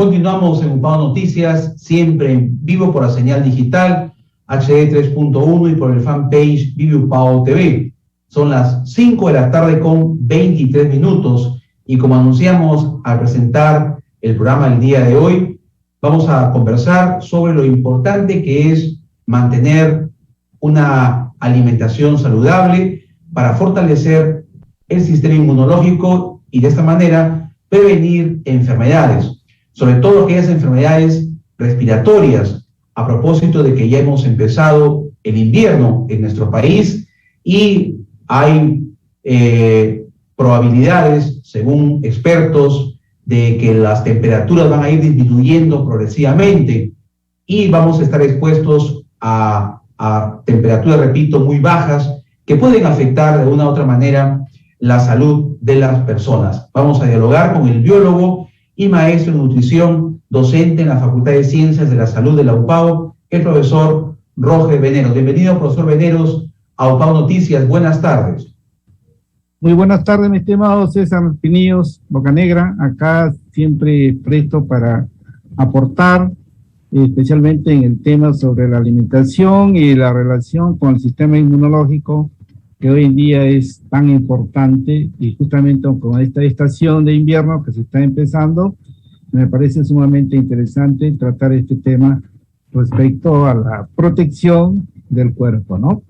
Continuamos en UPAO Noticias, siempre en vivo por la señal digital HD 3.1 y por el fanpage Vive UPAO TV. Son las 5 de la tarde con 23 minutos y como anunciamos al presentar el programa el día de hoy, vamos a conversar sobre lo importante que es mantener una alimentación saludable para fortalecer el sistema inmunológico y de esta manera prevenir enfermedades, sobre todo aquellas enfermedades respiratorias, a propósito de que ya hemos empezado el invierno en nuestro país y hay probabilidades, según expertos, de que las temperaturas van a ir disminuyendo progresivamente y vamos a estar expuestos a temperaturas, repito, muy bajas que pueden afectar de una u otra manera la salud de las personas. Vamos a dialogar con el biólogo y maestro en nutrición, docente en la Facultad de Ciencias de la Salud de la UPAO, el profesor Roger Veneros. Bienvenido, profesor Veneros, a UPAO Noticias. Buenas tardes. Muy buenas tardes, mi estimado César Pinillos, Bocanegra, acá siempre presto para aportar, especialmente en el tema sobre la alimentación y la relación con el sistema inmunológico, que hoy en día es tan importante, y justamente con esta estación de invierno que se está empezando, me parece sumamente interesante tratar este tema respecto a la protección del cuerpo, ¿no?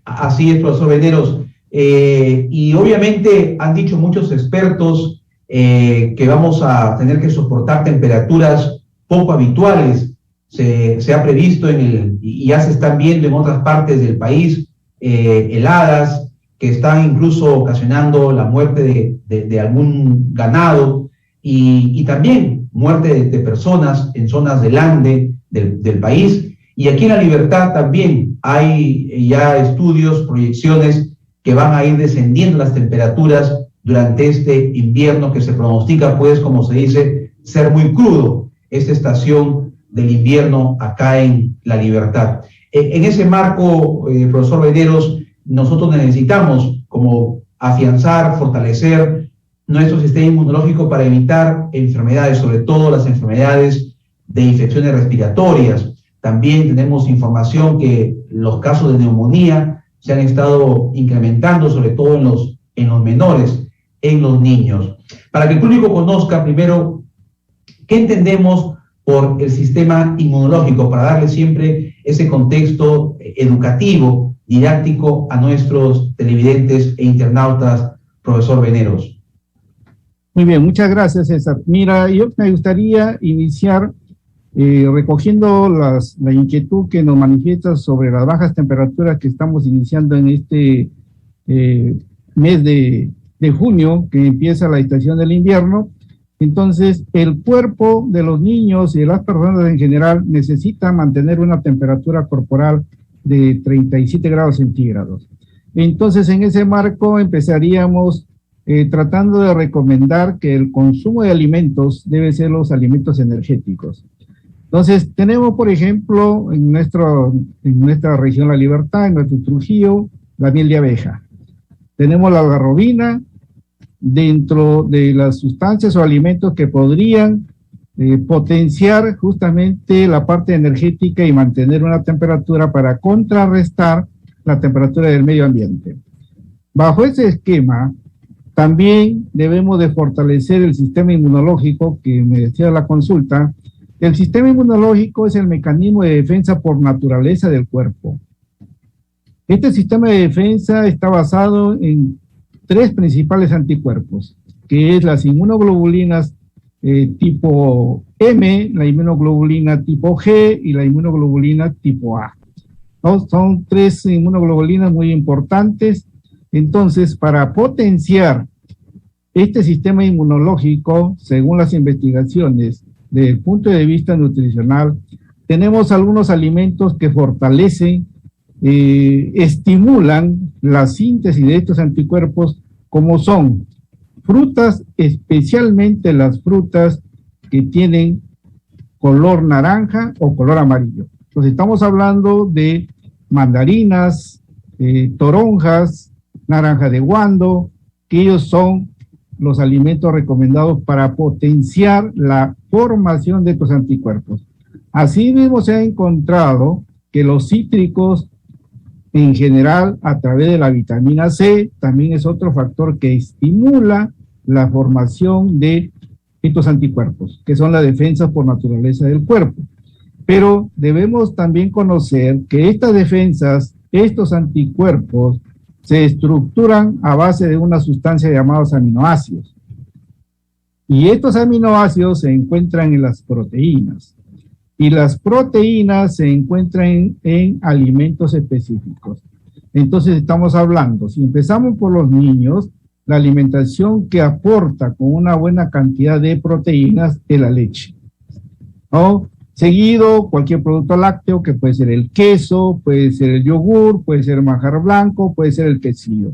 Así es, profesor Veneros. Y obviamente han dicho muchos expertos que vamos a tener que soportar temperaturas poco habituales. Se ha previsto y ya se están viendo en otras partes del país heladas que están incluso ocasionando la muerte de algún ganado y también muerte de personas en zonas del Ande del país. Y aquí en La Libertad también hay ya estudios, proyecciones que van a ir descendiendo las temperaturas durante este invierno que se pronostica, pues, como se dice, ser muy crudo, esta estación del invierno acá en La Libertad. En ese marco, profesor Veneros, nosotros necesitamos como afianzar, fortalecer nuestro sistema inmunológico para evitar enfermedades, sobre todo las enfermedades de infecciones respiratorias. También tenemos información que los casos de neumonía se han estado incrementando, sobre todo en los menores, en los niños. Para que el público conozca primero qué entendemos por el sistema inmunológico, para darle siempre ese contexto educativo, didáctico a nuestros televidentes e internautas, profesor Veneros. Muy bien, muchas gracias, César. Mira, yo me gustaría iniciar recogiendo la inquietud que nos manifiesta sobre las bajas temperaturas que estamos iniciando en este mes de junio, que empieza la estación del invierno. Entonces, el cuerpo de los niños y de las personas en general necesita mantener una temperatura corporal de 37 grados centígrados. Entonces, en ese marco empezaríamos tratando de recomendar que el consumo de alimentos debe ser los alimentos energéticos. Entonces, tenemos, por ejemplo, en nuestra región La Libertad, en nuestro Trujillo, la miel de abeja. Tenemos la algarrobina, dentro de las sustancias o alimentos que podrían potenciar justamente la parte energética y mantener una temperatura para contrarrestar la temperatura del medio ambiente. Bajo ese esquema, también debemos de fortalecer el sistema inmunológico, que me decía la consulta. El sistema inmunológico es el mecanismo de defensa por naturaleza del cuerpo. Este sistema de defensa está basado en 3 principales anticuerpos, que es las inmunoglobulinas tipo M, la inmunoglobulina tipo G y la inmunoglobulina tipo A. ¿No? Son 3 inmunoglobulinas muy importantes. Entonces, para potenciar este sistema inmunológico, según las investigaciones, desde el punto de vista nutricional, tenemos algunos alimentos que fortalecen, estimulan la síntesis de estos anticuerpos, como son frutas, especialmente las frutas que tienen color naranja o color amarillo. Entonces estamos hablando de mandarinas, toronjas, naranja de guando, que ellos son los alimentos recomendados para potenciar la formación de estos anticuerpos. Asimismo, se ha encontrado que los cítricos, en general, a través de la vitamina C, también es otro factor que estimula la formación de estos anticuerpos, que son la defensa por naturaleza del cuerpo. Pero debemos también conocer que estas defensas, estos anticuerpos, se estructuran a base de una sustancia llamados aminoácidos. Y estos aminoácidos se encuentran en las proteínas. Y las proteínas se encuentran en alimentos específicos. Entonces estamos hablando, si empezamos por los niños, la alimentación que aporta con una buena cantidad de proteínas es la leche, ¿no? Seguido, cualquier producto lácteo, que puede ser el queso, puede ser el yogur, puede ser el manjar blanco, puede ser el quesillo.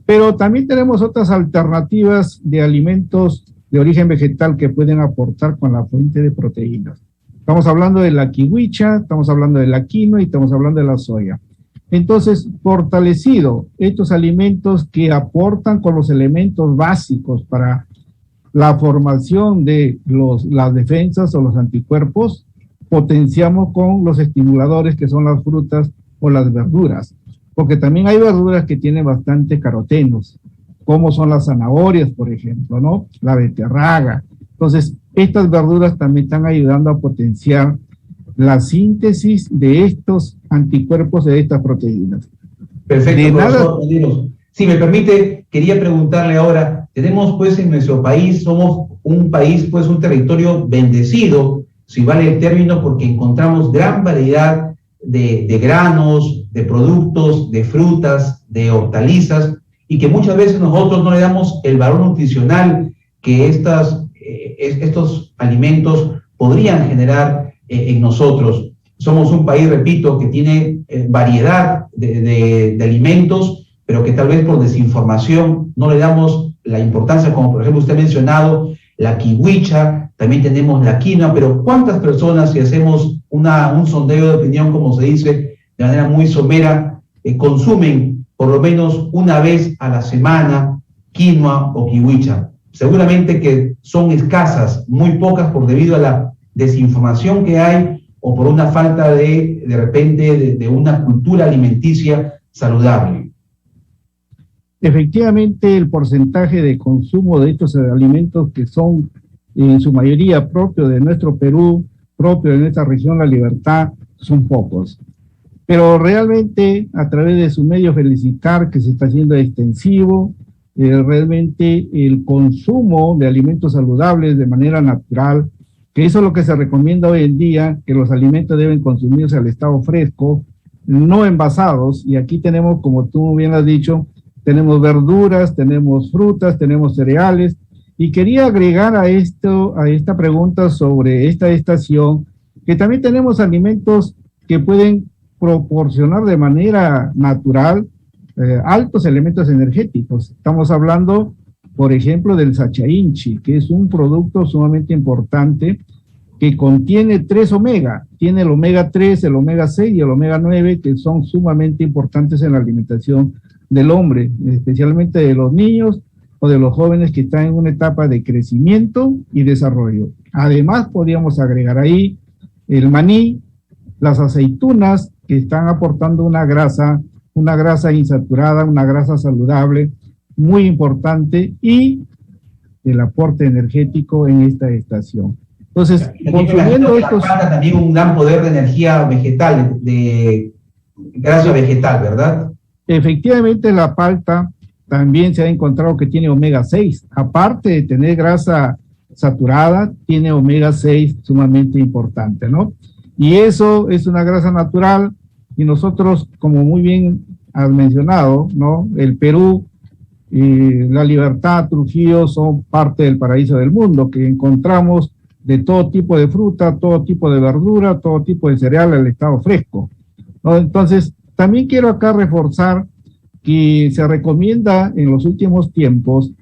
Pero también tenemos otras alternativas de alimentos de origen vegetal que pueden aportar con la fuente de proteínas. Estamos hablando de la kiwicha, estamos hablando de la quinoa y estamos hablando de la soya. Entonces, fortalecido estos alimentos que aportan con los elementos básicos para la formación de las defensas o los anticuerpos, potenciamos con los estimuladores que son las frutas o las verduras, porque también hay verduras que tienen bastante carotenos, como son las zanahorias, por ejemplo, ¿no? La beterraga. Entonces, estas verduras también están ayudando a potenciar la síntesis de estos anticuerpos de estas proteínas. Perfecto, profesor Medeiros. Si me permite, quería preguntarle ahora, tenemos pues en nuestro país, somos un país, pues un territorio bendecido, si vale el término, porque encontramos gran variedad de granos, de productos, de frutas, de hortalizas, y que muchas veces nosotros no le damos el valor nutricional que estos alimentos podrían generar en nosotros. Somos un país, repito, que tiene variedad de alimentos, pero que tal vez por desinformación no le damos la importancia, como por ejemplo usted ha mencionado, la kiwicha, también tenemos la quinoa, pero ¿cuántas personas, si hacemos un sondeo de opinión, como se dice, de manera muy somera, consumen por lo menos una vez a la semana quinoa o kiwicha? Seguramente que son escasas, muy pocas debido a la desinformación que hay o por una falta de repente, de una cultura alimenticia saludable. Efectivamente, el porcentaje de consumo de estos alimentos que son en su mayoría propios de nuestro Perú, propios de nuestra región La Libertad, son pocos. Pero realmente, a través de su medio Felicitar, que se está haciendo extensivo, realmente el consumo de alimentos saludables de manera natural, que eso es lo que se recomienda hoy en día, que los alimentos deben consumirse al estado fresco, no envasados, y aquí tenemos, como tú bien has dicho, tenemos verduras, tenemos frutas, tenemos cereales, y quería agregar a esta pregunta sobre esta estación, que también tenemos alimentos que pueden proporcionar de manera natural altos elementos energéticos. Estamos hablando, por ejemplo, del sachainchi, que es un producto sumamente importante que contiene 3 omega. Tiene el omega 3, el omega 6 y el omega 9, que son sumamente importantes en la alimentación del hombre, especialmente de los niños o de los jóvenes que están en una etapa de crecimiento y desarrollo. Además, podríamos agregar ahí el maní, las aceitunas, que están aportando una grasa insaturada, una grasa saludable, muy importante, y el aporte energético en esta estación. Entonces, consumiendo estos... También un gran poder de energía vegetal, de grasa vegetal, ¿verdad? Efectivamente, la palta también se ha encontrado que tiene omega 6. Aparte de tener grasa saturada, tiene omega 6 sumamente importante, ¿no? Y eso es una grasa natural, y nosotros, como muy bien has mencionado, ¿no? El Perú y La Libertad, Trujillo son parte del paraíso del mundo, que encontramos de todo tipo de fruta, todo tipo de verdura, todo tipo de cereal al estado fresco, ¿no? Entonces, también quiero acá reforzar que se recomienda en los últimos tiempos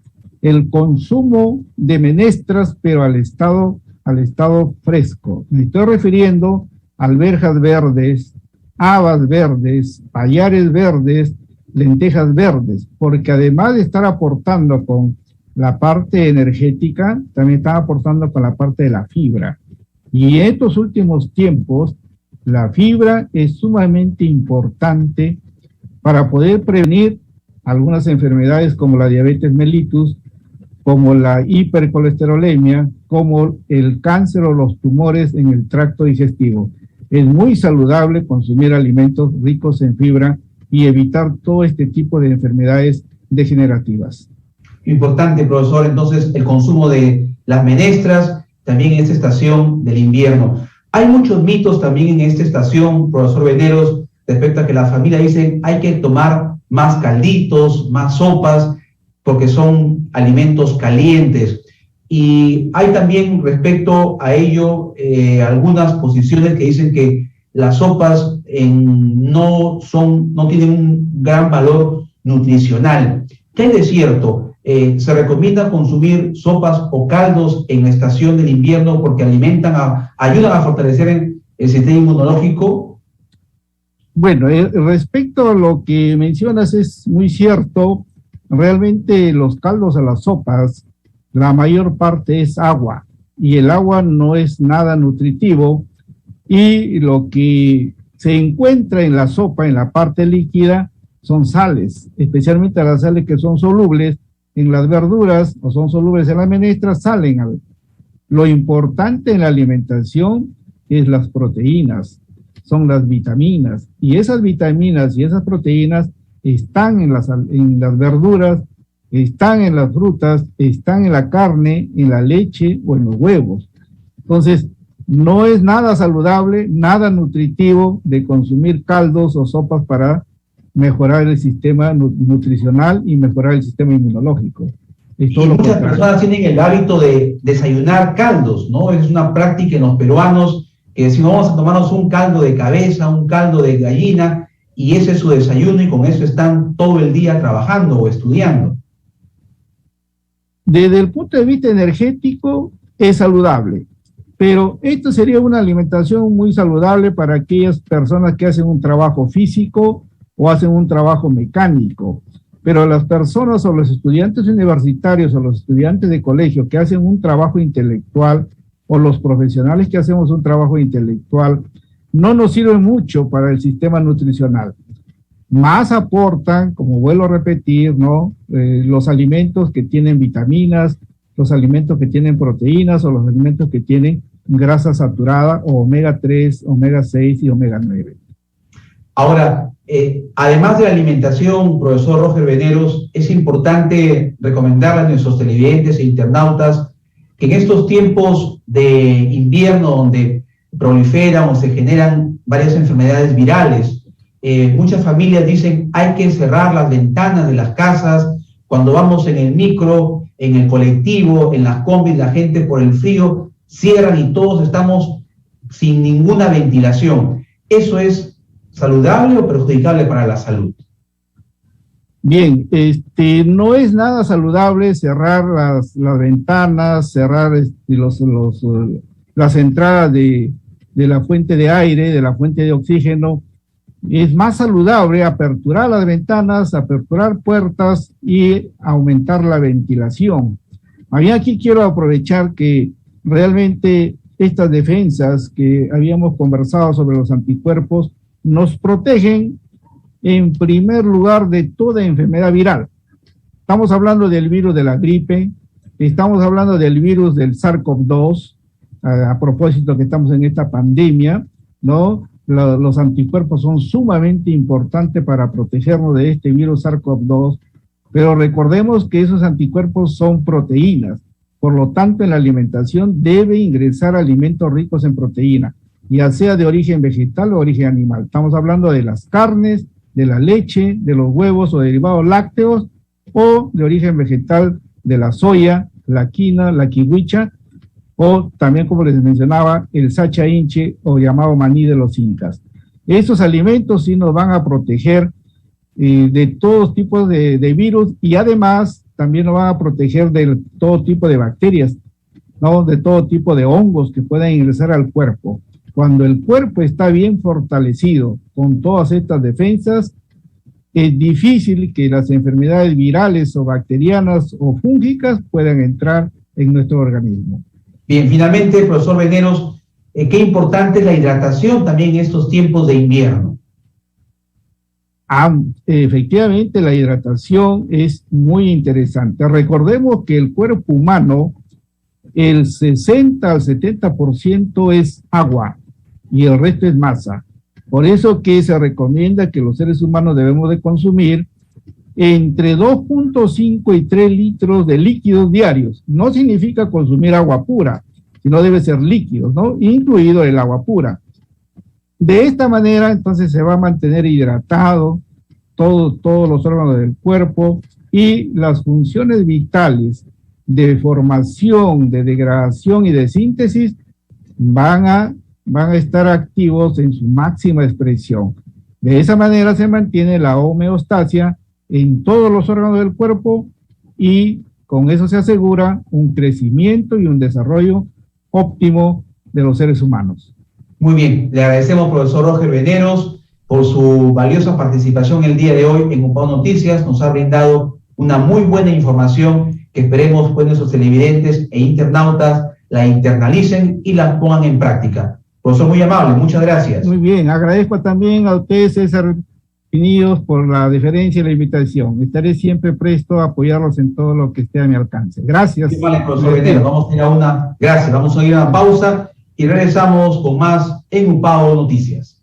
el consumo de menestras, pero al estado fresco. Me estoy refiriendo a alberjas verdes, habas verdes, payares verdes, lentejas verdes, porque además de estar aportando con la parte energética, también están aportando con la parte de la fibra. Y en estos últimos tiempos, la fibra es sumamente importante para poder prevenir algunas enfermedades como la diabetes mellitus, como la hipercolesterolemia, como el cáncer o los tumores en el tracto digestivo. Es muy saludable consumir alimentos ricos en fibra y evitar todo este tipo de enfermedades degenerativas. Importante, profesor, entonces el consumo de las menestras también en esta estación del invierno. Hay muchos mitos también en esta estación, profesor Veneros, respecto a que la familia dice hay que tomar más calditos, más sopas, porque son alimentos calientes. Y hay también respecto a ello algunas posiciones que dicen que las sopas no tienen un gran valor nutricional. ¿Qué hay de cierto? ¿Se recomienda consumir sopas o caldos en la estación del invierno porque ayudan a fortalecer el sistema inmunológico? Bueno, respecto a lo que mencionas es muy cierto. Realmente los caldos a las sopas, la mayor parte es agua y el agua no es nada nutritivo, y lo que se encuentra en la sopa, en la parte líquida, son sales, especialmente las sales que son solubles en las verduras o son solubles en las menestras, salen. Lo importante en la alimentación es las proteínas, son las vitaminas, y esas vitaminas y esas proteínas están en las verduras, están en las frutas, están en la carne, en la leche o en los huevos. Entonces, no es nada saludable, nada nutritivo de consumir caldos o sopas para mejorar el sistema nutricional y mejorar el sistema inmunológico. Y muchas personas tienen el hábito de desayunar caldos, ¿no? Es una práctica en los peruanos que decimos vamos a tomarnos un caldo de cabeza, un caldo de gallina, y ese es su desayuno y con eso están todo el día trabajando o estudiando. Desde el punto de vista energético es saludable, pero esto sería una alimentación muy saludable para aquellas personas que hacen un trabajo físico o hacen un trabajo mecánico. Pero las personas o los estudiantes universitarios o los estudiantes de colegio que hacen un trabajo intelectual, o los profesionales que hacemos un trabajo intelectual, no nos sirven mucho para el sistema nutricional. Más aportan, como vuelvo a repetir, ¿no? Los alimentos que tienen vitaminas, los alimentos que tienen proteínas o los alimentos que tienen grasa saturada o omega 3, omega 6 y omega 9. Ahora, además de la alimentación, profesor Roger Veneros, es importante recomendarle a nuestros televidentes e internautas que en estos tiempos de invierno donde proliferan o se generan varias enfermedades virales, muchas familias dicen hay que cerrar las ventanas de las casas. Cuando vamos en el micro, en el colectivo, en las combis, la gente por el frío cierran y todos estamos sin ninguna ventilación. ¿Eso es saludable o perjudicable para la salud? Bien, no es nada saludable cerrar las ventanas, cerrar las entradas de la fuente de aire, de la fuente de oxígeno. Es más saludable aperturar las ventanas, aperturar puertas y aumentar la ventilación. Aquí quiero aprovechar que realmente estas defensas que habíamos conversado sobre los anticuerpos nos protegen en primer lugar de toda enfermedad viral. Estamos hablando del virus de la gripe, estamos hablando del virus del SARS-CoV-2, a propósito que estamos en esta pandemia, ¿no? Los anticuerpos son sumamente importantes para protegernos de este virus SARS-CoV-2, pero recordemos que esos anticuerpos son proteínas, por lo tanto en la alimentación debe ingresar alimentos ricos en proteína, ya sea de origen vegetal o origen animal. Estamos hablando de las carnes, de la leche, de los huevos o derivados lácteos, o de origen vegetal de la soya, la quina, la kiwicha, o también, como les mencionaba, el sacha inche o llamado maní de los incas. Estos alimentos sí nos van a proteger de todos tipos de virus, y además también nos van a proteger de todo tipo de bacterias, ¿no? De todo tipo de hongos que puedan ingresar al cuerpo. Cuando el cuerpo está bien fortalecido con todas estas defensas, es difícil que las enfermedades virales o bacterianas o fúngicas puedan entrar en nuestro organismo. Bien, finalmente, profesor Veneros, qué importante es la hidratación también en estos tiempos de invierno. Efectivamente, la hidratación es muy interesante. Recordemos que el cuerpo humano, el 60 al 70% es agua y el resto es masa. Por eso que se recomienda que los seres humanos debemos de consumir entre 2.5 y 3 litros de líquidos diarios. No significa consumir agua pura, sino debe ser líquidos, ¿no? Incluido el agua pura. De esta manera, entonces, se va a mantener hidratado todos los órganos del cuerpo y las funciones vitales de formación, de degradación y de síntesis van a estar activos en su máxima expresión. De esa manera se mantiene la homeostasia en todos los órganos del cuerpo y con eso se asegura un crecimiento y un desarrollo óptimo de los seres humanos. Muy bien, le agradecemos, profesor Roger Veneros, por su valiosa participación el día de hoy en UPAO Noticias. Nos ha brindado una muy buena información que esperemos pues nuestros televidentes e internautas la internalicen y la pongan en práctica. Profesor, muy amable, muchas gracias. Muy bien, agradezco también a usted, César Pinillos, por la deferencia y la invitación. Estaré siempre presto a apoyarlos en todo lo que esté a mi alcance. Gracias. Sí, vale, profesor Veneros, vamos a ir a una pausa y regresamos con más en UPAO Noticias.